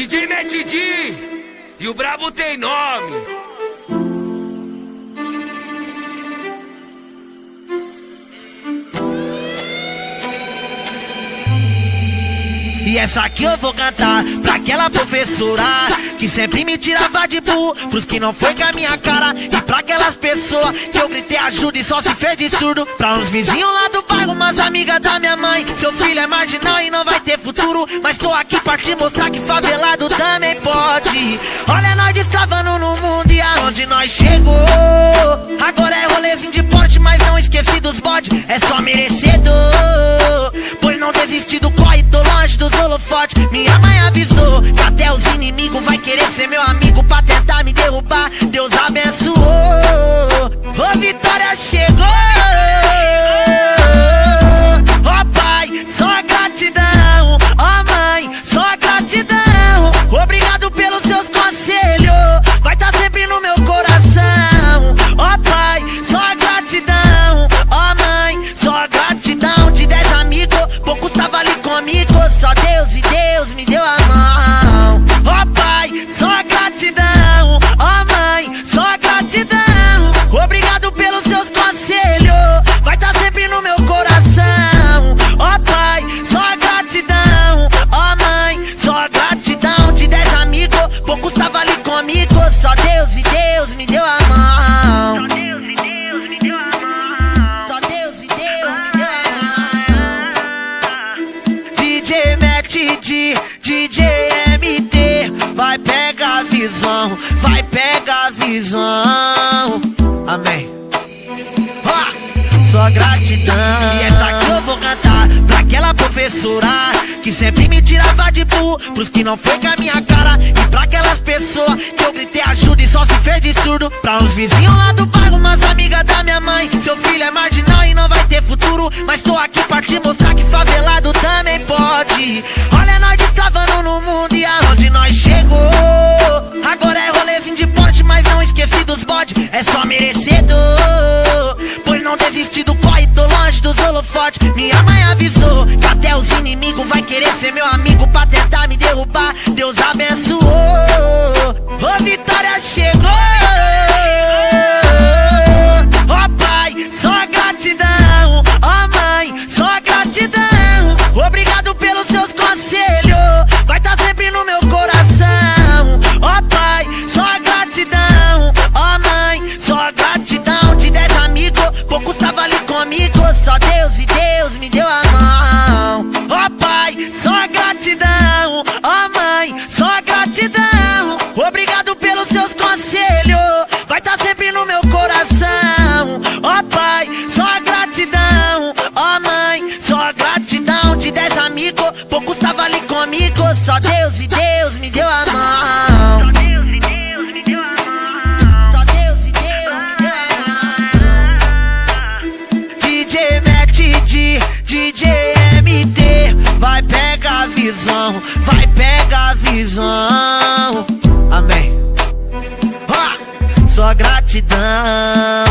DJ Matt D e o brabo tem nome. E essa aqui eu vou cantar pra aquela professora que sempre me tirava de burro pros que não foi com a minha cara. E pra aquelas pessoas que eu gritei ajuda e só se fez de surdo. Pra uns vizinhos lá do bairro, umas amigas da minha mãe. Seu filho é marginal e não vai ter futuro, mas tô aqui pra te mostrar que favelado também pode. Olha nós destravando no mundo e aonde nós chegou. Agora é rolezinho de porte, mas não esqueci dos bodes. É só merecedor, pois não desisti do corre, tô longe dos holofotes. Minha mãe avisou que até os inimigos vai querer ser meu amigo pra tentar me derrubar. Deus abençoou, ô vitória chegou. Ó pai, só gratidão. Ó mãe, só gratidão. Obrigado pelos seus conselhos, vai tá sempre no meu coração. Ó pai, só gratidão. Ó mãe, só gratidão. De 10 amigos, poucos tava ali comigo. Só Deus e Deus me deu a mão. Ó pai, só gratidão. Ó mãe, só gratidão. Obrigado pelos seus conselhos, vai tá sempre no meu coração. Ó pai, só gratidão. Ó mãe, só gratidão. De 10 amigos, poucos tava ali comigo. Só Deus e Deus me deu a mão. Só Deus e Deus me deu a mão. Só Deus e Deus me deu a mão. DJ Matt D, DJ MT, vai pegar a visão, vai pegar a visão. Amém. Só gratidão. E essa aqui eu vou cantar pra aquela professora que sempre me tirava de burro pros que não foi com a minha cara. E pra aquelas pessoas que eu gritei ajuda e só se fez de surdo. Pra uns vizinhos lá do bairro, umas amigas da minha mãe. Seu filho é marginal e não vai ter futuro, mas tô aqui pra te mostrar que favelado também pode. Olha nós destravando no mundo e aonde nós chegou. Agora é rolezinho de porte, mas não esqueci dos bodes. É só merecedor, pois não desisti do corre, tô longe dos holofotes. Minha mãe avisou que até os inimigos vai querer ser meu amigo pra tentar me derrubar. Deus abençoou, ô vitória chegou. Ó pai, só gratidão. Ó mãe, só gratidão. Obrigado pelos seus conselhos, vai tá sempre no meu coração. Ó pai, só gratidão. Ó mãe, só gratidão. De 10 amigos, poucos tava ali comigo. Só Deus e Deus me deu a mão. Ó pai, só gratidão. Ó mãe, só gratidão. Obrigado pelos seus conselhos, vai tá sempre no meu coração. Ó pai, só gratidão. Ó mãe, só gratidão. De 10 amigos, poucos tava ali comigo. Só Deus e Deus me deu a mão. Só Deus e Deus me deu a mão. Só Deus e Deus me deu a mão. DJ Matt D, DJ MT, vai pegar a visão, vai pegar a visão. Amém. Só gratidão.